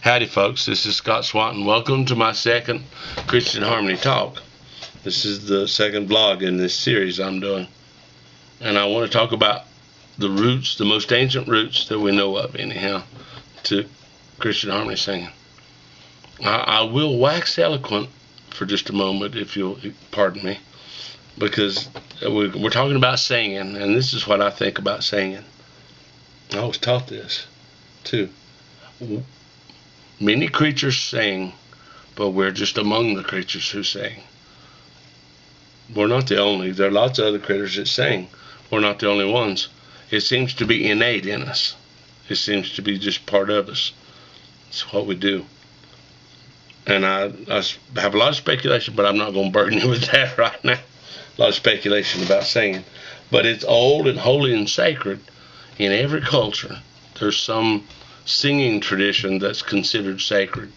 Howdy folks, this is Scott Swanton. Welcome to my second Christain Harmony talk. This is the second vlog in this series I'm doing. And I want to talk about the roots, the most ancient roots that we know of anyhow, to Christain Harmony singing. I will wax eloquent for just a moment, if you'll pardon me, because we're talking about singing, and this is what I think about singing. I was taught this too. Many creatures sing, but we're just among the creatures who sing. We're not the only. There are lots of other critters that sing. We're not the only ones. It seems to be innate in us. It seems to be just part of us. It's what we do. And I have a lot of speculation, but I'm not going to burden you with that right now. A lot of speculation about singing. But it's old and holy and sacred in every culture. There's some singing tradition that's considered sacred,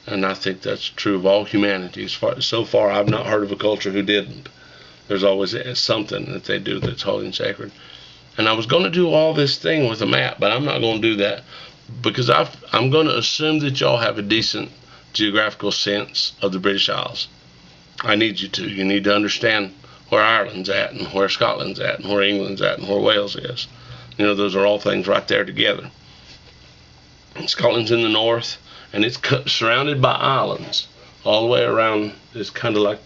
and I think that's true of all humanity. So far I've not heard of a culture who didn't. There's always something that they do that's holy and sacred. And I was going to do all this thing with a map, but I'm not going to do that because I'm going to assume that y'all have a decent geographical sense of the British Isles. I need you to. You need to understand where Ireland's at and where Scotland's at and where England's at and where Wales is. You know, those are all things right there together. Scotland's in the north, and it's surrounded by islands all the way around. It's kind of like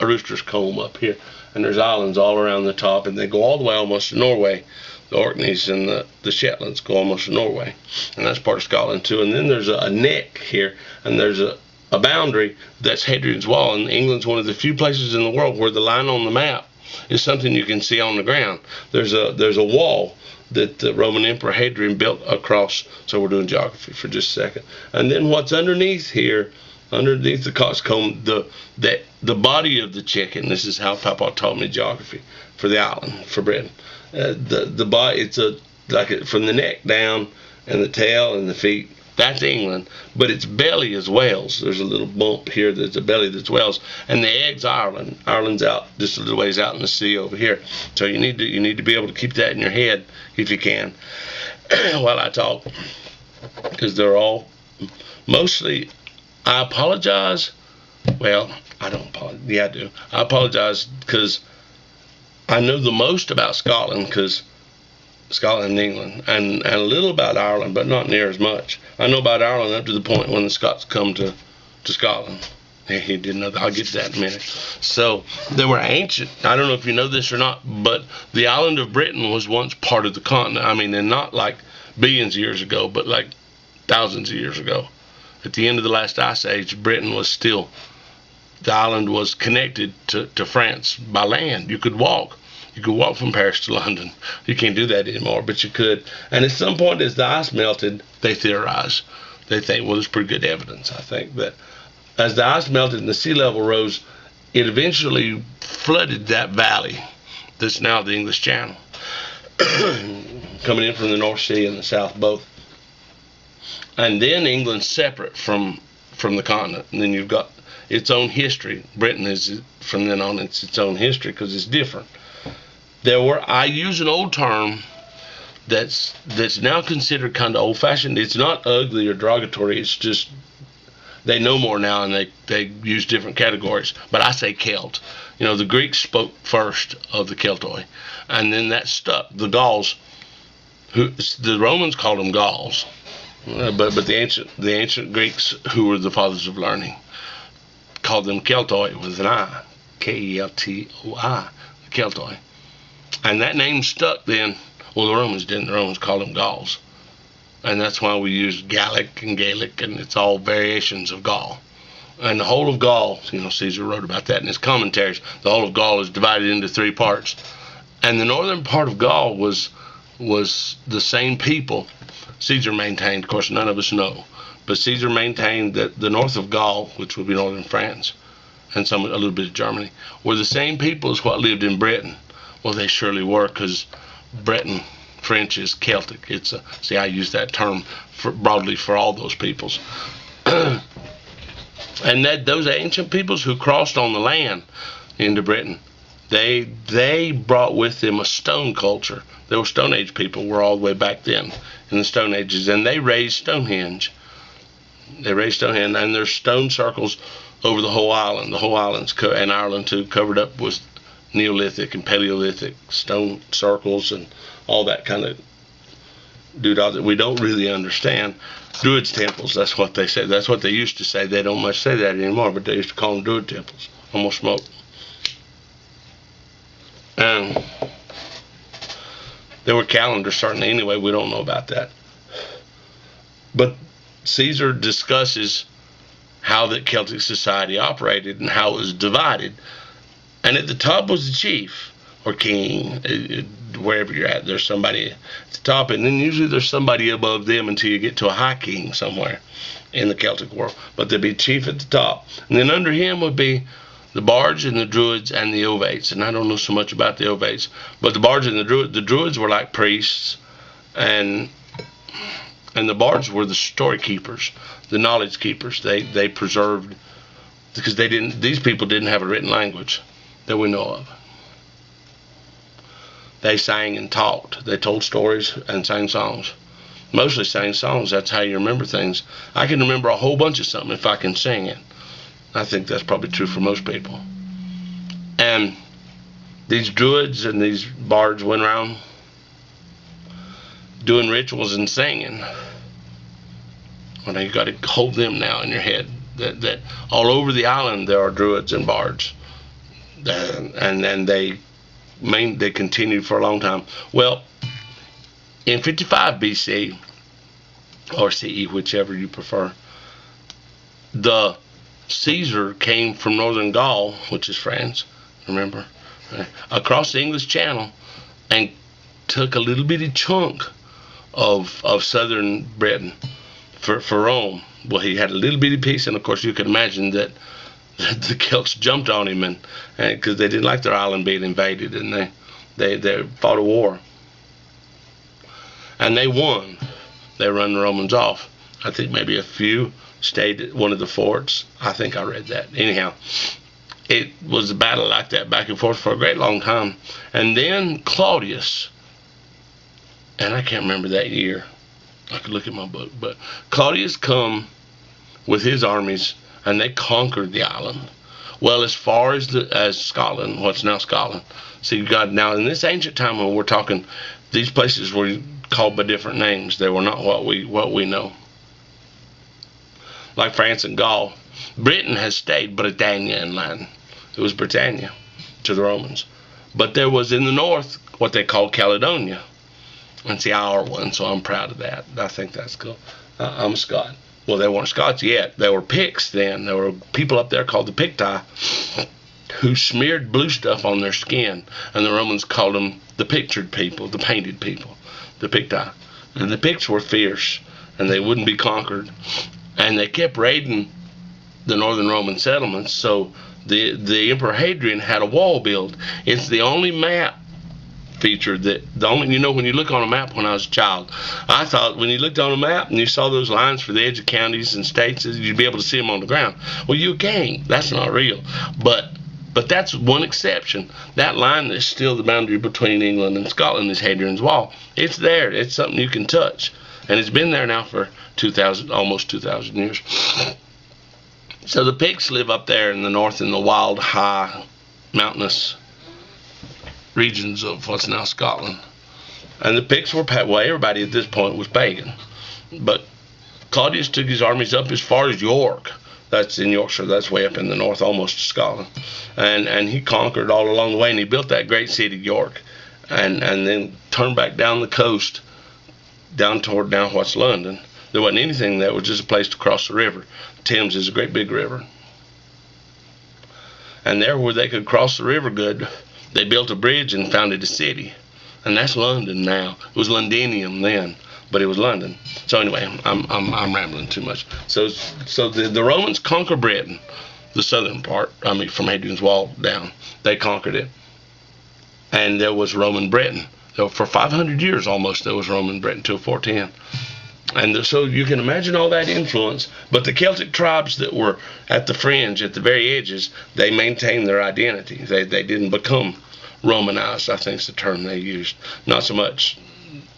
a rooster's comb up here, and there's islands all around the top, and they go all the way almost to Norway. The Orkneys and the Shetlands go almost to Norway, and that's part of Scotland too. And then there's a neck here, and there's a boundary that's Hadrian's Wall, and England's one of the few places in the world where the line on the map is something you can see on the ground. There's a wall that the Roman Emperor Hadrian built across. So we're doing geography for just a second. And then what's underneath here, underneath the coxcomb, the body of the chicken. This is how Papa taught me geography for the island, for Britain. The body, it's from the neck down, and the tail and the feet. That's England, but its belly is Wales. There's a little bump here. There's a belly that's Wales, and the egg's Ireland. Ireland's out just a little ways out in the sea over here. So you need to be able to keep that in your head if you can while I talk, because they're all mostly. I apologize. Well, I don't apologize. Yeah, I do. I apologize because I know the most about Scotland, because Scotland and England, and a little about Ireland, but not near as much. I know about Ireland up to the point when the Scots come to Scotland. He didn't know that. I'll get to that in a minute. So they were ancient. I don't know if you know this or not, but the island of Britain was once part of the continent. I mean, and not like billions of years ago, but like thousands of years ago. At the end of the last ice age, Britain was still, the island was connected to France by land. You could walk. You could walk from Paris to London. You can't do that anymore, but you could. And at some point, as the ice melted, they theorize. They think, well, there's pretty good evidence, I think, that as the ice melted and the sea level rose, it eventually flooded that valley that's now the English Channel, coming in from the North Sea and the South both. And then England's separate from the continent, and then you've got its own history. Britain is, from then on, it's its own history because it's different. I use an old term that's now considered kind of old-fashioned. It's not ugly or derogatory. It's just they know more now, and they use different categories. But I say Celt. You know, the Greeks spoke first of the Keltoi, and then that stuck. The Gauls, the Romans called them Gauls, but the ancient Greeks, who were the fathers of learning, called them Keltoi with an I, Keltoi, Keltoi. And that name stuck then. Well, the Romans didn't. The Romans called them Gauls. And that's why we use Gallic and Gaelic, and it's all variations of Gaul. And the whole of Gaul, you know, Caesar wrote about that in his commentaries. The whole of Gaul is divided into three parts. And the northern part of Gaul was the same people. Caesar maintained, of course, none of us know, but Caesar maintained that the north of Gaul, which would be northern France, and a little bit of Germany, were the same people as what lived in Britain. Well, they surely were, because Breton French is Celtic. See, I use that term broadly for all those peoples. And those ancient peoples who crossed on the land into Britain, they brought with them a stone culture. There were Stone Age people, were all the way back then in the Stone Ages, and they raised Stonehenge. They raised Stonehenge, and there's stone circles over the whole island. The whole island's and Ireland too, covered up with Neolithic and Paleolithic stone circles and all that kind of doodah that we don't really understand. Druids' temples, that's what they say. That's what they used to say. They don't much say that anymore, but they used to call them Druid temples. Almost smoke. And there were calendars, certainly. Anyway, we don't know about that. But Caesar discusses how the Celtic society operated and how it was divided. And at the top was the chief or king. Wherever you're at, there's somebody at the top, and then usually there's somebody above them until you get to a high king somewhere in the Celtic world. But there'd be chief at the top, and then under him would be the bards and the druids and the ovates. And I don't know so much about the ovates, but the bards and the druids were like priests, and the bards were the story keepers, the knowledge keepers. They preserved, because these people didn't have a written language that we know of. They sang and talked. They told stories and sang songs. Mostly sang songs. That's how you remember things. I can remember a whole bunch of something if I can sing it. I think that's probably true for most people. And these druids and these bards went around doing rituals and singing. Well, now you got to hold them now in your head. That all over the island there are druids and bards. And then they continued for a long time. Well, in 55 BC, or CE, whichever you prefer, the Caesar came from northern Gaul, which is France, remember, across the English Channel, and took a little bitty chunk of southern Britain for Rome. Well, he had a little bitty piece, and of course you can imagine that the Celts jumped on him, and because they didn't like their island being invaded, and they fought a war, and they won. They run the Romans off. I think maybe a few stayed at one of the forts. I think I read that. Anyhow, it was a battle like that, back and forth for a great long time, and then Claudius, and I can't remember that year. I could look at my book, but Claudius come with his armies, and they conquered the island. Well, as far as Scotland, what's now Scotland. So you got, now in this ancient time when we're talking, these places were called by different names. They were not what we know. Like France and Gaul. Britain has stayed Britannia in Latin. It was Britannia to the Romans. But there was in the north what they called Caledonia. And see, I are one, so I'm proud of that. I think that's cool. I'm a Scot. Well, they weren't Scots yet. They were Picts then. There were people up there called the Picti who smeared blue stuff on their skin, and the Romans called them the pictured people, the painted people, the Picti. And the Picts were fierce, and they wouldn't be conquered, and they kept raiding the northern Roman settlements. So the Emperor Hadrian had a wall built. It's the only map feature that when you look on a map, when I was a child, I thought when you looked on a map and you saw those lines for the edge of counties and states, you'd be able to see them on the ground. Well, you can't. That's not real. But that's one exception. That line that's still the boundary between England and Scotland is Hadrian's Wall. It's there. It's something you can touch, and it's been there now for almost 2,000 years. So the Picts live up there in the north in the wild, high, mountainous regions of what's now Scotland. And the Picts were, well, everybody at this point was pagan. But Claudius took his armies up as far as York. That's in Yorkshire. That's way up in the north, almost to Scotland. And he conquered all along the way, and he built that great city, York. And then turned back down the coast, down toward now what's London. There wasn't anything there. It was just a place to cross the river. Thames is a great big river. And there where they could cross the river good, they built a bridge and founded a city. And that's London now. It was Londinium then, but it was London. So anyway, I'm rambling too much. So the Romans conquered Britain, the southern part, from Hadrian's Wall down. They conquered it. And there was Roman Britain. So for 500 years almost, there was Roman Britain till 410. And so you can imagine all that influence. But the Celtic tribes that were at the fringe, at the very edges, they maintained their identity. They didn't become Romanized, I think is the term they used. Not so much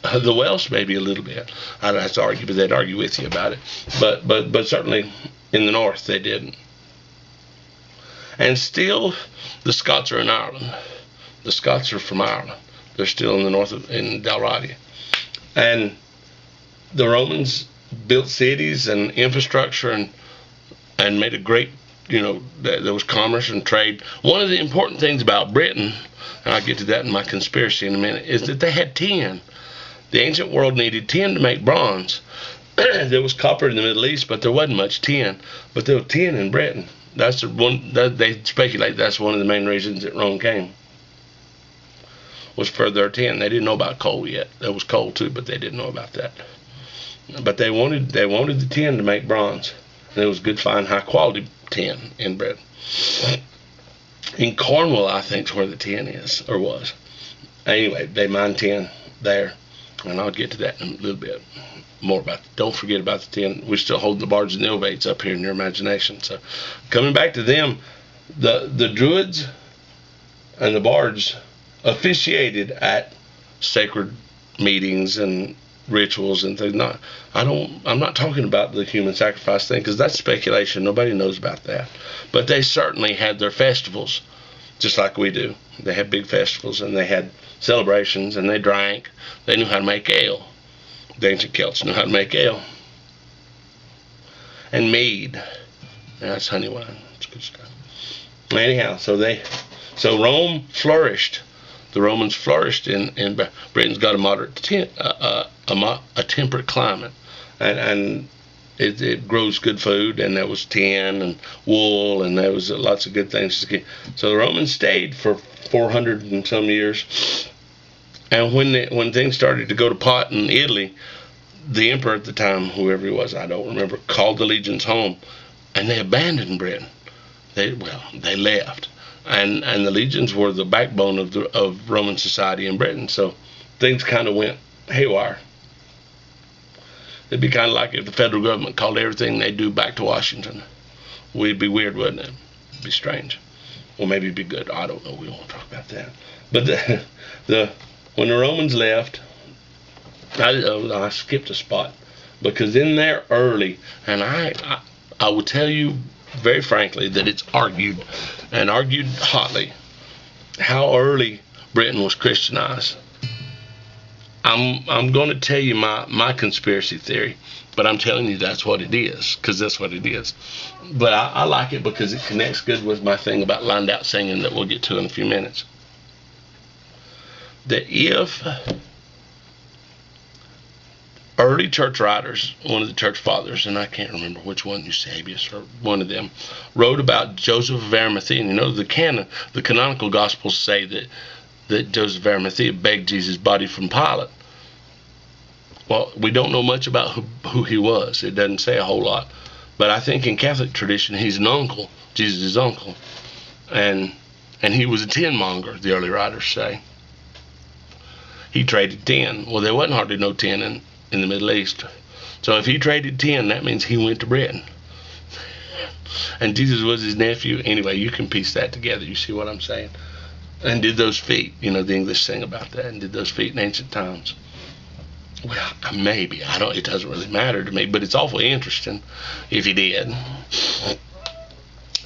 The Welsh maybe a little bit. I'd have to argue, but they'd argue with you about it. But certainly in the north they didn't. And still, the Scots are in Ireland. The Scots are from Ireland. They're still in the north in Dalradia. And the Romans built cities and infrastructure and made a great, there was commerce and trade. One of the important things about Britain, and I'll get to that in my conspiracy in a minute, is that they had tin. The ancient world needed tin to make bronze. There was copper in the Middle East, but there wasn't much tin. But there was tin in Britain. That's the one that they speculate. That's one of the main reasons that Rome came, was for their tin. They didn't know about coal yet. There was coal too, but they didn't know about that. But they wanted the tin to make bronze, and it was good, fine, high quality tin in Britain. In Cornwall, I think, is where the tin is or was. Anyway, they mined tin there, and I'll get to that in a little bit more about it. Don't forget about the tin. We're still holding the bards and the ovates up here in your imagination. So, coming back to them, the Druids and the bards officiated at sacred meetings and rituals and things. I'm not talking about the human sacrifice thing, because that's speculation. Nobody knows about that. But they certainly had their festivals, just like we do. They had big festivals, and they had celebrations, and they drank. They knew how to make ale. The ancient Celts knew how to make ale. And mead. That's honey wine. It's good stuff. Anyhow, so Rome flourished. The Romans flourished in Britain's got a moderate a temperate climate, and it grows good food, and there was tin and wool, and there was lots of good things. So the Romans stayed for 400 and some years, and when things started to go to pot in Italy, the emperor at the time, whoever he was, I don't remember, called the legions home, and they abandoned Britain. They left. And the legions were the backbone of Roman society in Britain. So things kind of went haywire. It'd be kind of like if the federal government called everything they do back to Washington. It'd be weird, wouldn't it? It'd be strange. Or maybe it'd be good. I don't know. We won't talk about that. But when the Romans left, I skipped a spot, because in there early, and I will tell you very frankly that it's argued, and argued hotly, how early Britain was Christianized. I'm going to tell you my conspiracy theory, but I'm telling you that's what it is, because that's what it is. But I like it because it connects good with my thing about lined out singing that we'll get to in a few minutes. That if early church writers, one of the church fathers, and I can't remember which one, Eusebius or one of them, wrote about Joseph of Arimathea. And the canonical Gospels say that Joseph of Arimathea begged Jesus' body from Pilate. Well, we don't know much about who he was. It doesn't say a whole lot. But I think in Catholic tradition, he's an uncle, Jesus' uncle. And he was a tin monger, the early writers say. He traded tin. Well, there wasn't hardly no tin in the Middle East. So if he traded tin, that means he went to Britain. And Jesus was his nephew. Anyway, you can piece that together. You see what I'm saying? And did those feet. The English sing about that. And did those feet in ancient times. Well, maybe. It doesn't really matter to me. But it's awfully interesting if he did.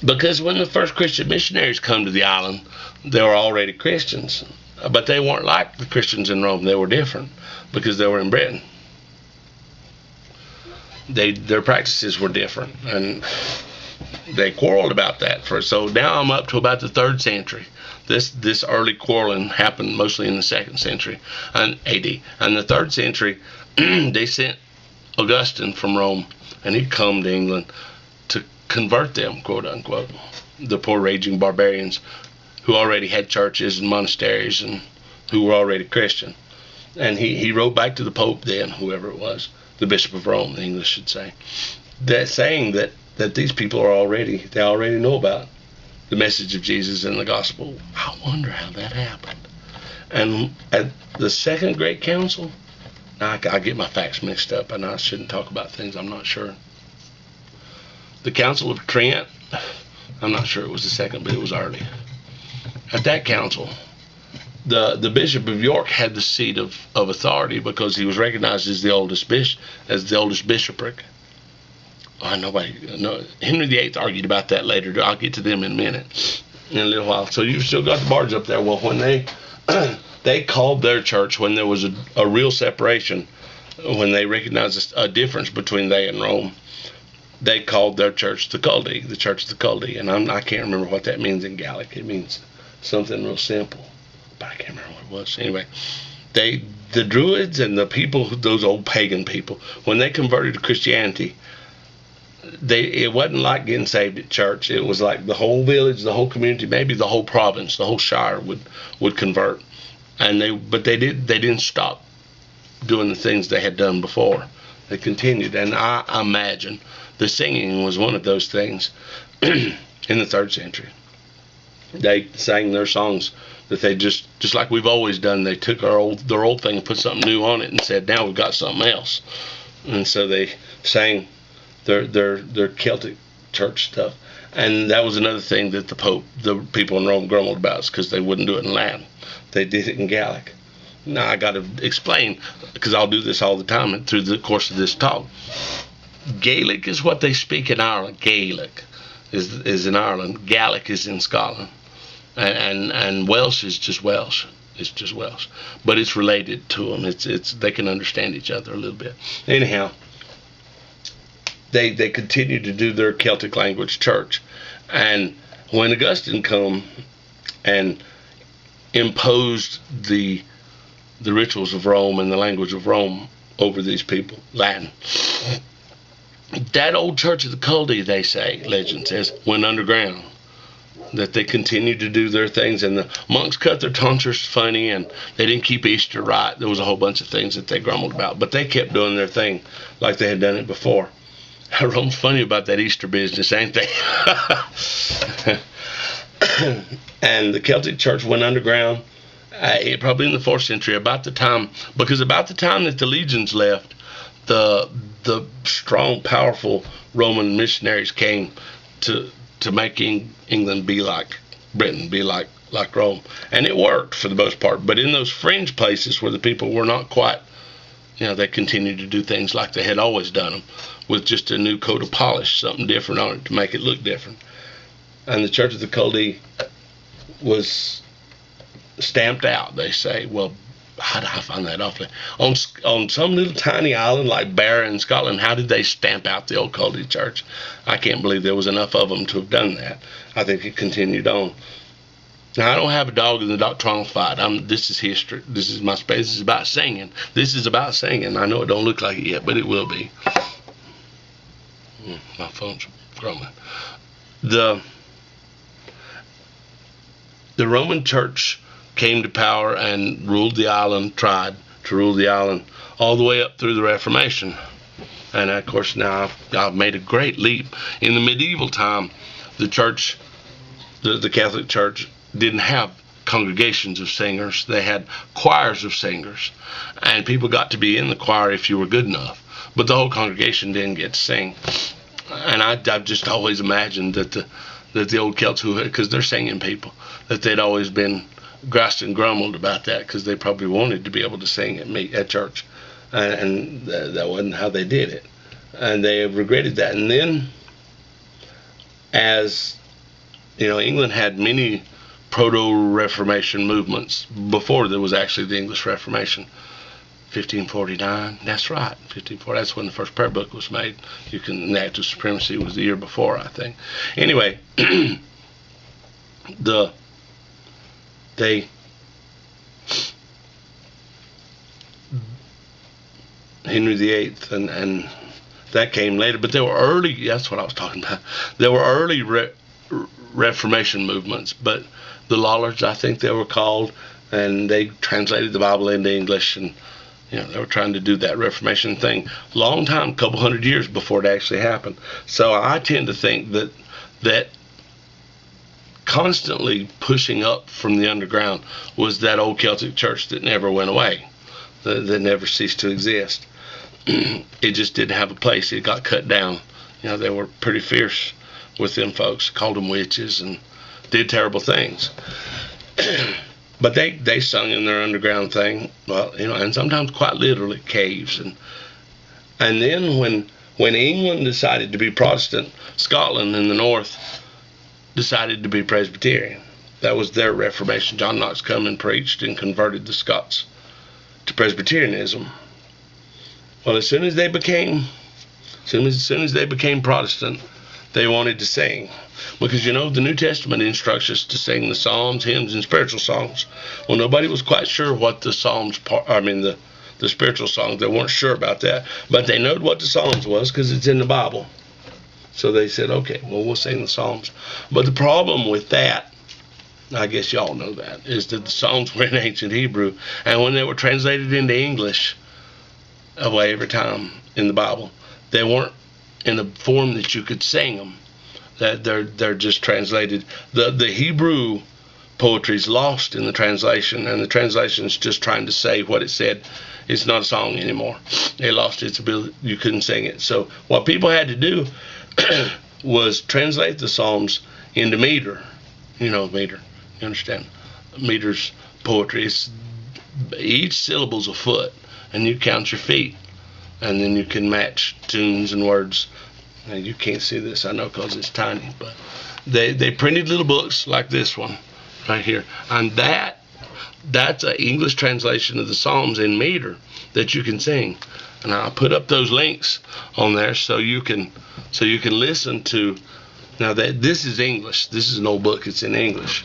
Because when the first Christian missionaries come to the island, they were already Christians. But they weren't like the Christians in Rome. They were different because they were in Britain. Their practices were different, and they quarreled about that. So now I'm up to about the 3rd century. This early quarreling happened mostly in the 2nd century, and AD. And the 3rd century, they sent Augustine from Rome, and he'd come to England to convert them, quote unquote, the poor raging barbarians who already had churches and monasteries and who were already Christian. And he wrote back to the Pope then, whoever it was, the Bishop of Rome, the English should say, that saying that these people they already know about the message of Jesus and the gospel. I wonder how that happened. And at the Second Great Council, I get my facts mixed up, and I shouldn't talk about things I'm not sure. The Council of Trent, I'm not sure it was the second, but it was early. At that council, the Bishop of York had the seat of authority because he was recognized as the oldest bishopric. Henry VIII argued about that later. I'll get to them in a minute, in a little while. So you've still got the bards up there. Well, when they called their church, when there was a real separation, when they recognized a difference between they and Rome, they called their church the Culdi, the Church of the Culdi. And I can't remember what that means in Gallic. It means something real simple, but I can't remember what it was. Anyway, the Druids and the people, those old pagan people, when they converted to Christianity, it wasn't like getting saved at church. It was like the whole village, the whole community, maybe the whole province, the whole shire would convert. But they didn't stop doing the things they had done before. They continued, and I imagine the singing was one of those things in the 3rd century. They sang their songs that they just like we've always done. They took their old thing and put something new on it and said, now we've got something else. And so they sang their Celtic church stuff. And that was another thing that the people in Rome grumbled about, because they wouldn't do it in Latin. They did it in Gallic. Now I got to explain, because I'll do this all the time through the course of this talk. Gaelic is what they speak in Ireland. Gaelic is in Ireland. Gallic is in Scotland. And Welsh is just Welsh. It's just Welsh. But it's related to them. They can understand each other a little bit. Anyhow, they continue to do their Celtic language church. And when Augustine come and imposed the rituals of Rome and the language of Rome over these people, Latin, that old Church of the Culdi, they say, legend says, went underground. That they continued to do their things, and the monks cut their tonsures funny, and they didn't keep Easter right. There was a whole bunch of things that they grumbled about, but they kept doing their thing like they had done it before. Rome's funny about that Easter business, ain't they? And the Celtic church went underground, probably in the 4th century, about the time that the legions left, the strong, powerful Roman missionaries came to make England be like Britain, be like Rome. And it worked for the most part. But in those fringe places where the people were not quite, they continued to do things like they had always done them, with just a new coat of polish, something different on it to make it look different. And the Church of the Culdi was stamped out, they say. Well, how did I find that awfully? On some little tiny island like Barra in Scotland, how did they stamp out the old Culdi church? I can't believe there was enough of them to have done that. I think it continued on. Now, I don't have a dog in the doctrinal fight. This is history. This is my space. This is about singing. This is about singing. I know it don't look like it yet, but it will be. My phone's grumbling. The Roman Church came to power and ruled the island, tried to rule the island all the way up through the Reformation. And of course now I've made a great leap. In the medieval time, the church, the Catholic Church, didn't have congregations of singers. They had choirs of singers, and people got to be in the choir if you were good enough, but the whole congregation didn't get to sing. And I've just always imagined that the old Celts, because they're singing people, that they'd always been groused and grumbled about that, because they probably wanted to be able to sing at church, and that wasn't how they did it, and they regretted that. And then, as England had many proto-Reformation movements before there was actually the English Reformation. 1549, that's right, 1540, that's when the first prayer book was made. The Act of Supremacy was the year before, I think. Anyway, Henry VIII and that came later, but there were early, that's what I was talking about, there were early Reformation movements, but the Lollards, I think they were called, and they translated the Bible into English, and they were trying to do that Reformation thing long time, couple hundred years before it actually happened. So I tend to think that constantly pushing up from the underground was that old Celtic church that never went away, that never ceased to exist. It just didn't have a place. It got cut down. They were pretty fierce with them folks, called them witches, and did terrible things. But they sung in their underground thing, well, and sometimes quite literally caves. And then when England decided to be Protestant, Scotland in the north decided to be Presbyterian. That was their Reformation. John Knox come and preached and converted the Scots to Presbyterianism. Well, as soon as they became Protestant, they wanted to sing. Because, the New Testament instructs us to sing the psalms, hymns, and spiritual songs. Well, nobody was quite sure what the psalms, the spiritual songs, they weren't sure about that. But they knowed what the psalms was because it's in the Bible. So they said, okay, well, we'll sing the psalms. But the problem with that, I guess y'all know that, is that the psalms were in ancient Hebrew. And when they were translated into English, away every time in the Bible, they weren't in a form that you could sing them. That they're just translated. The Hebrew poetry is lost in the translation, and the translation is just trying to say what it said. It's not a song anymore. It lost its ability. You couldn't sing it. So what people had to do was translate the Psalms into meter. Meter. You understand? Meter's poetry. Each syllable's a foot, and you count your feet, and then you can match tunes and words. Now, you can't see this, I know, because it's tiny, but they printed little books like this one right here, and that's an English translation of the Psalms in meter that you can sing. And I'll put up those links on there so you can listen to. Now that this is English, this is an old book, it's in English,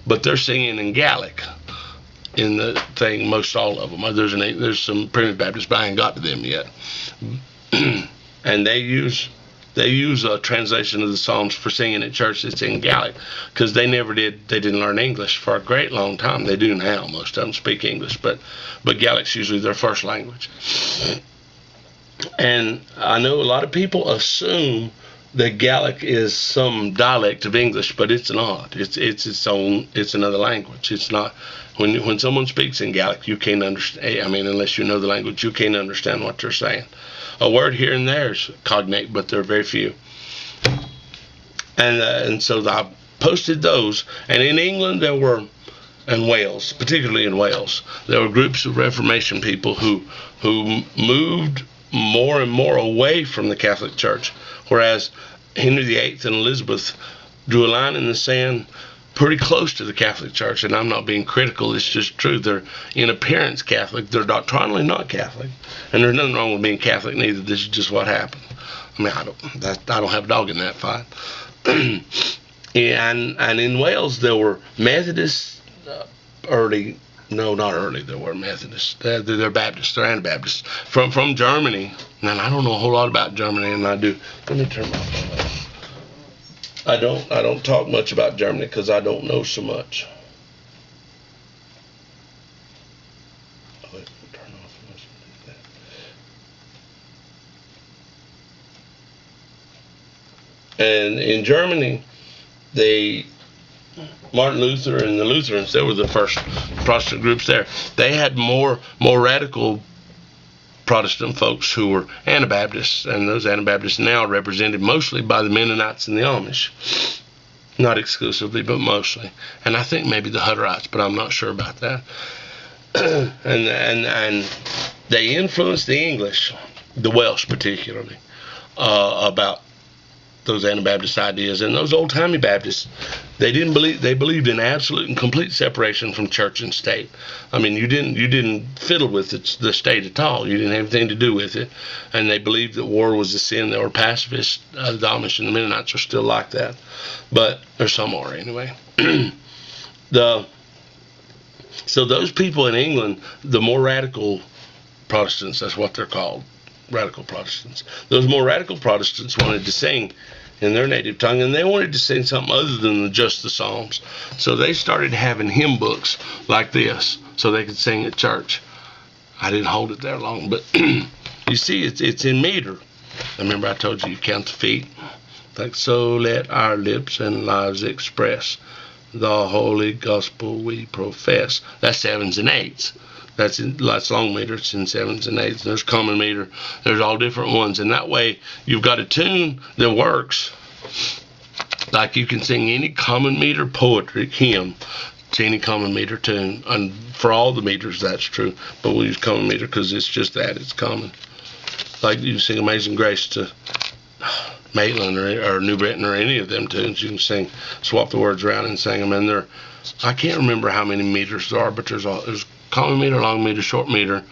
but they're singing in Gaelic in the thing, most all of them. There's some Primitive Baptists, but I ain't got to them yet. And they use a translation of the Psalms for singing at church that's in Gaelic, because they didn't learn English for a great long time. They do now, most of them speak English, but Gaelic's usually their first language. And I know a lot of people assume that Gaelic is some dialect of English, but it's not. It's its own. It's another language. It's not. When someone speaks in Gaelic, you can't understand. Unless you know the language, you can't understand what they're saying. A word here and there is cognate, but they're very few. And so I posted those. And in England and Wales, particularly in Wales, there were groups of Reformation people who moved more and more away from the Catholic Church, whereas Henry VIII and Elizabeth drew a line in the sand pretty close to the Catholic Church. And I'm not being critical, it's just true. They're in appearance Catholic, they're doctrinally not Catholic, and there's nothing wrong with being Catholic neither. This is just what happened. I don't have a dog in that fight. and in Wales there were Methodists they were Methodists. They're Baptists. They're Anabaptists from Germany. And I don't know a whole lot about Germany, and I do. Let me turn my phone off. I don't talk much about Germany because I don't know so much. And in Germany, Martin Luther and the Lutherans, they were the first Protestant groups there. They had more radical Protestant folks who were Anabaptists, and those Anabaptists now are represented mostly by the Mennonites and the Amish. Not exclusively, but mostly. And I think maybe the Hutterites, but I'm not sure about that. and they influenced the English, the Welsh particularly, about those Anabaptist ideas. And those old-timey Baptists, they believed in absolute and complete separation from church and state. You didn't fiddle with the state at all. You didn't have anything to do with it. And they believed that war was a sin. They were pacifists. The Amish and the Mennonites are still like that, or some are anyway. So those people in England, the more radical Protestants, that's what they're called, radical Protestants. Those more radical Protestants wanted to sing in their native tongue, and they wanted to sing something other than just the Psalms. So they started having hymn books like this so they could sing at church. I didn't hold it there long, but you see, it's in meter. Remember I told you count the feet. Like, so let our lips and lives express the holy gospel we profess. That's sevens and eights. That's long meter. It's in sevens and eights. There's common meter. There's all different ones. And that way, you've got a tune that works. Like you can sing any common meter poetry hymn to any common meter tune. And for all the meters, that's true. But we'll use common meter because it's just that. It's common. Like you sing Amazing Grace to Maitland or New Britain or any of them tunes. You can sing, swap the words around and sing them. And I can't remember how many meters there are, but there's common meter, long meter, short meter.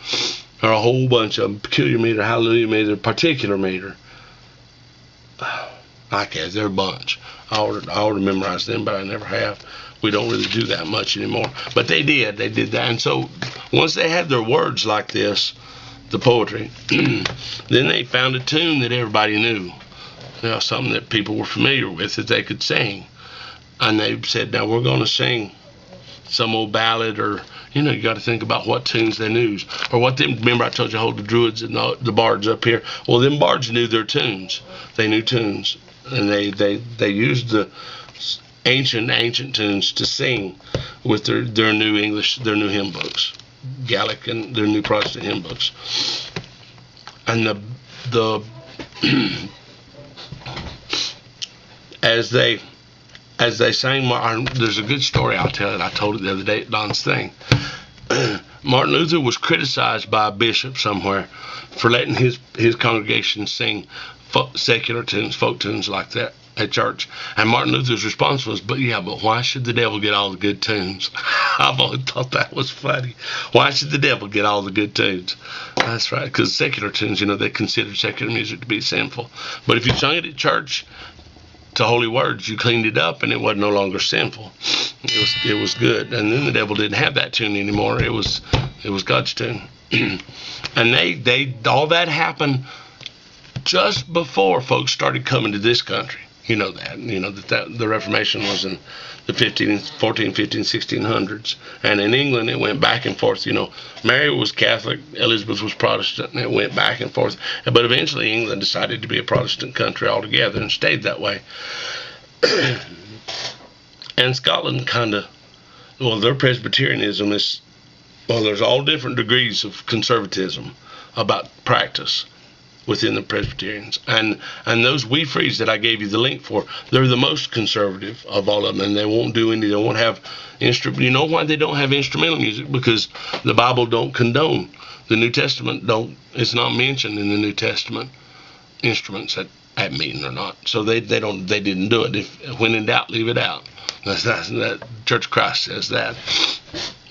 There are a whole bunch of them. Peculiar meter, hallelujah meter, particular meter. There are a bunch. I ought to memorize them, but I never have. We don't really do that much anymore. But they did that. And so once they had their words like this, the poetry, then they found a tune that everybody knew. Something that people were familiar with that they could sing. And they said, now we're going to sing some old ballad, or, you got to think about what tunes they knew. Or remember I told you, hold the druids and the bards up here. Well, them bards knew their tunes. They knew tunes. And they used the ancient tunes to sing with their new English, their new hymn books, Gallic and their new Protestant hymn books. And the as they sang, there's a good story I'll tell it. I told it the other day at Don's thing. Martin Luther was criticized by a bishop somewhere for letting his congregation sing secular tunes, folk tunes like that at church. And Martin Luther's response was, but why should the devil get all the good tunes? I've always thought that was funny. Why should the devil get all the good tunes? That's right, because secular tunes, they considered secular music to be sinful. But if you sung it at church to holy words, you cleaned it up and it was no longer sinful. It was good. And then the devil didn't have that tune anymore. It was God's tune. And they all that happened just before folks started coming to this country. That the Reformation was in the 14, 15, 1600s. And in England, it went back and forth. Mary was Catholic, Elizabeth was Protestant, and it went back and forth. But eventually, England decided to be a Protestant country altogether and stayed that way. And Scotland their Presbyterianism is, there's all different degrees of conservatism about practice within the Presbyterians. And those wee frees that I gave you the link for, they're the most conservative of all of them, and they won't have instrument. You know why they don't have instrumental music? Because the Bible don't condone. The New Testament it's not mentioned in the New Testament, instruments at meeting or not. So they didn't do it. When in doubt, leave it out. That Church of Christ says that.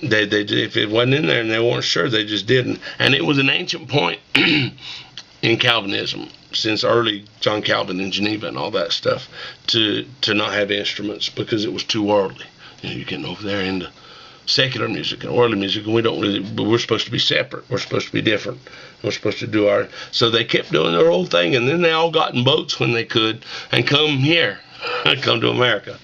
If it wasn't in there and they weren't sure, they just didn't. And it was an ancient point in Calvinism, since early John Calvin in Geneva and all that stuff, to not have instruments because it was too worldly. You're getting over there into secular music and worldly music, and we're supposed to be separate. We're supposed to be different. We're supposed to do so they kept doing their old thing, and then they all got in boats when they could and come here, come to America.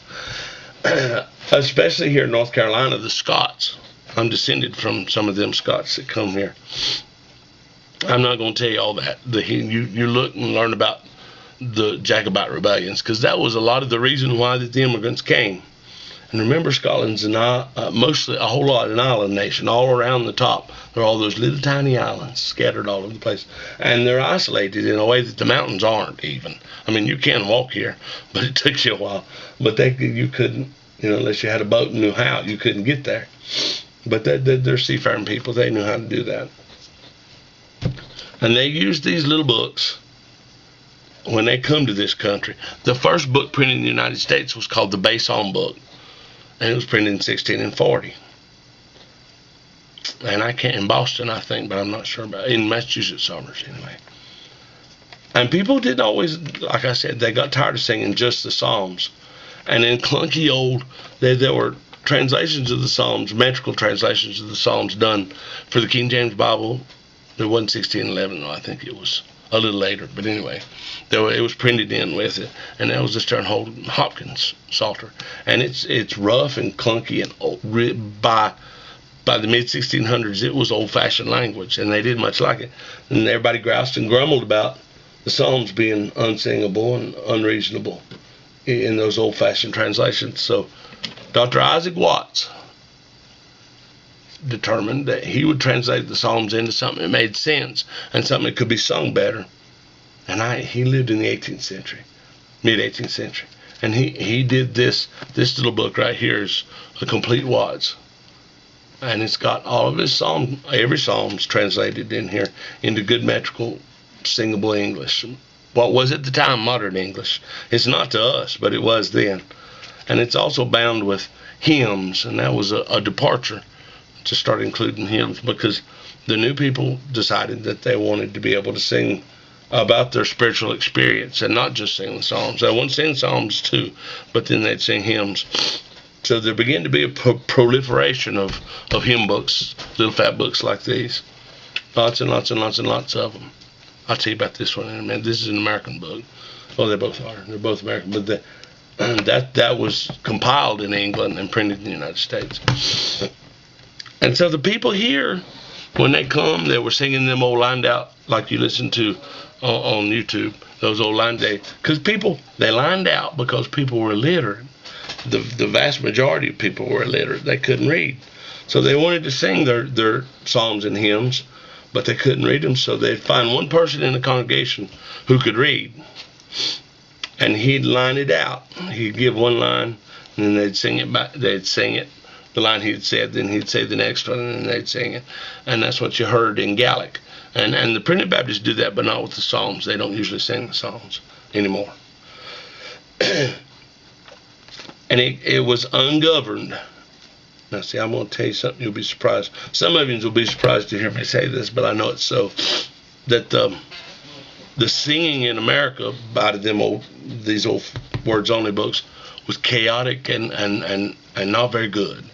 Especially here in North Carolina, the Scots. I'm descended from some of them Scots that come here. I'm not going to tell you all that. You look and learn about the Jacobite rebellions, because that was a lot of the reason why the immigrants came. And remember, Scotland's mostly a whole lot an island nation. All around the top, there are all those little tiny islands scattered all over the place, and they're isolated in a way that the mountains aren't. Even, you can walk here, but it takes you a while. But you couldn't, unless you had a boat and knew how, you couldn't get there. But they're seafaring people. They knew how to do that. And they used these little books when they come to this country. The first book printed in the United States was called the Bay Psalm Book, and it was printed in 1640. And in Boston, I think, but I'm not sure about in Massachusetts, Somers, anyway. And people didn't always, like I said, they got tired of singing just the Psalms. And in clunky old, there were translations of the Psalms, metrical translations of the Psalms done for the King James Bible. It wasn't 1611, though. I think it was a little later. But anyway, it was printed in with it, and that was the Stern Hopkins Psalter. And it's rough and clunky, and by the mid-1600s, it was old-fashioned language, and they didn't much like it. And everybody groused and grumbled about the Psalms being unsingable and unreasonable in those old-fashioned translations. So Dr. Isaac Watts determined that he would translate the Psalms into something that made sense and something that could be sung better. And he lived in the 18th century, mid-18th century. And he did this little book right here is a complete Watts. And it's got all of his every psalm's translated in here into good metrical, singable English. What was at the time modern English. It's not to us, but it was then. And it's also bound with hymns, and that was a departure to start including hymns, because the new people decided that they wanted to be able to sing about their spiritual experience and not just sing the psalms. They wanted to sing psalms too, but then they'd sing hymns. So there began to be a proliferation of hymn books, little fat books like these. Lots and lots and lots and lots of them. I'll tell you about this one in a minute. This is an American book. Well, they both are. They're both American. But that was compiled in England and printed in the United States. And so the people here, when they come, they were singing them old lined out, like you listen to on YouTube, those old lined days. Because they lined out because people were illiterate. The vast majority of people were illiterate. They couldn't read. So they wanted to sing their psalms and hymns, but they couldn't read them. So they'd find one person in the congregation who could read, and he'd line it out. He'd give one line, and then they'd sing it back. They'd sing it, the line he'd said, then he'd say the next one, and then they'd sing it. And that's what you heard in Gallic. And the Printed Baptists do that, but not with the Psalms. They don't usually sing the Psalms anymore. And it was ungoverned. Now, see, I'm going to tell you something you'll be surprised. Some of you will be surprised to hear me say this, but I know it's so. That the singing in America out of these old words-only books was chaotic and not very good.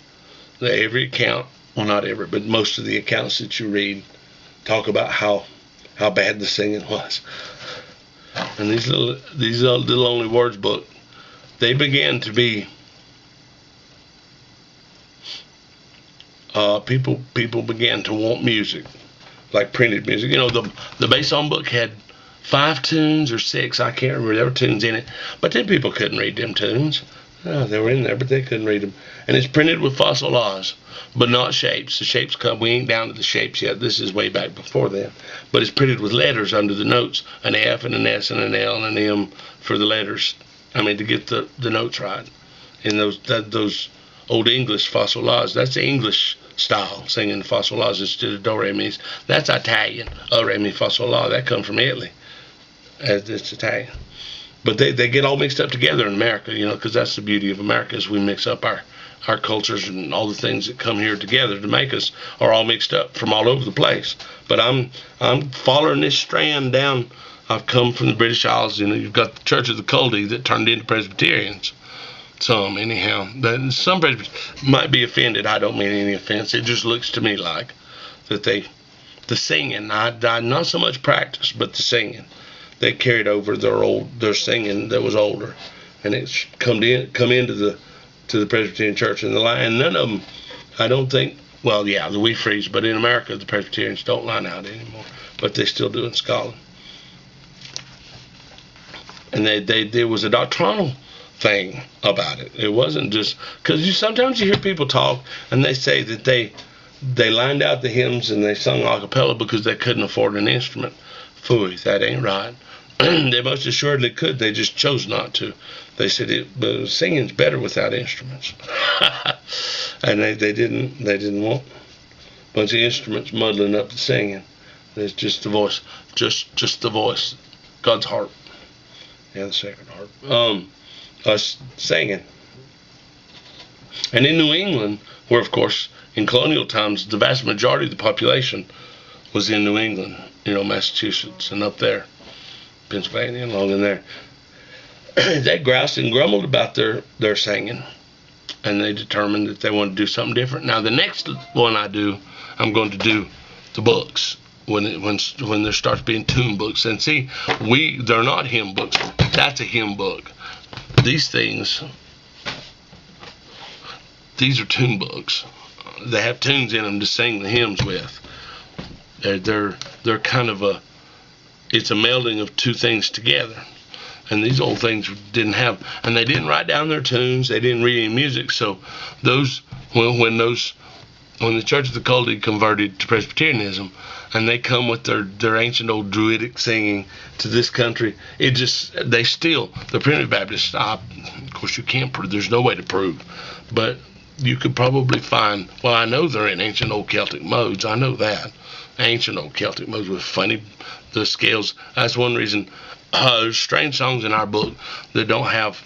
Every account, well, not every, but most of the accounts that you read talk about how bad the singing was. And these little only words book, they began to be people began to want music, like printed music. You know, the Bass Song book had 5 tunes or 6, I can't remember. There were tunes in it, but then people couldn't read them tunes. Oh, they were in there, but they couldn't read them. And it's printed with fossil laws, but not shapes. The shapes come. We ain't down to the shapes yet. This is way back before then. But it's printed with letters under the notes, an F and an S and an L and an M for the letters. I mean, to get the notes right. In those old English fossil laws, that's the English style, singing fossil laws instead of do re mi's. That's Italian. Re mi fa sol la. That comes from Italy. It's Italian. But they get all mixed up together in America, you know, because that's the beauty of America, is we mix up our cultures, and all the things that come here together to make us are all mixed up from all over the place. But I'm following this strand down. I've come from the British Isles. You know, you've got the Church of the Culdee that turned into Presbyterians. Some, anyhow. Some Presbyterians might be offended. I don't mean any offense. It just looks to me like that the singing, not so much practice, but the singing, they carried over their singing that was older, and it's come into the Presbyterian Church, and none of them, I don't think. Well, yeah, the Wee Frees, but in America the Presbyterians don't line out anymore, but they still do in Scotland. And there was a doctrinal thing about it. It wasn't just because sometimes you hear people talk and they say that they lined out the hymns and they sung a cappella because they couldn't afford an instrument. Phooey, that ain't right. They most assuredly could. They just chose not to. They said singing's better without instruments. And they didn't want a bunch of instruments muddling up the singing. There's just the voice, just the voice, God's harp, yeah, the sacred harp, us singing. And in New England, where of course in colonial times the vast majority of the population was in New England, you know, Massachusetts and up there, Pennsylvania, along in there, they groused and grumbled about their singing, and they determined that they wanted to do something different. Now the next one I'm going to do the books when there starts being tune books. And see, they're not hymn books. That's a hymn book. These are tune books. They have tunes in them to sing the hymns with. They're kind of it's a melding of two things together. And these old things didn't have, and they didn't write down their tunes. They didn't read any music. So when the Church of the Culdee converted to Presbyterianism, and they come with their ancient old Druidic singing to this country, the Primitive Baptists, course, you can't prove. There's no way to prove, but you could probably find. Well, I know they're in ancient old Celtic modes. I know that ancient old Celtic modes with funny the scales. That's one reason. There's strange songs in our book that don't have.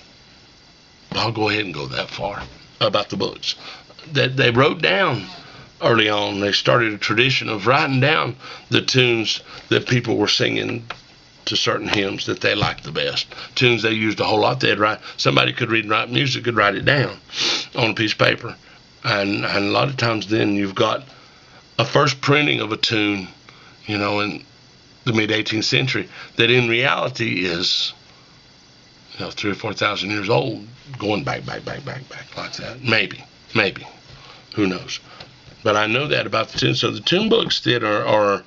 I'll go ahead and go that far about the books that they wrote down early on. They started a tradition of writing down the tunes that people were singing to certain hymns that they liked the best. Tunes they used a whole lot. They'd write. Somebody could read and write music, could write it down on a piece of paper, and a lot of times then you've got a first printing of a tune, in the mid 18th century that in reality is 3,000 or 4,000 years old, going back like that. Maybe, who knows? But I know that about the tune. So the tune books that are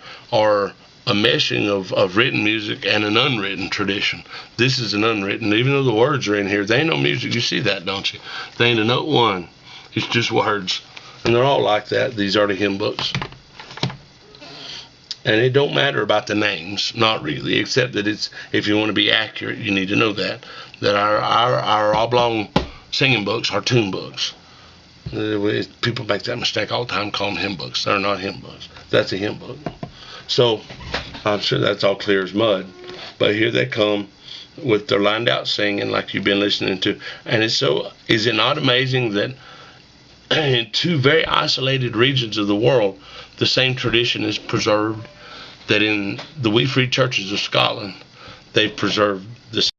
a meshing of written music and an unwritten tradition. This is an unwritten, even though the words are in here. They ain't no music. You see that, don't you? They ain't a note one. It's just words. And they're all like that, these early hymn books. And it don't matter about the names, not really, except that it's, if you want to be accurate, you need to know that our oblong singing books are tune books. People make that mistake all the time, calling them hymn books. They're not hymn books. That's a hymn book. So I'm sure that's all clear as mud. But here they come with their lined out singing like you've been listening to. And is it not amazing that in two very isolated regions of the world, the same tradition is preserved, that in the wee free churches of Scotland, they've preserved the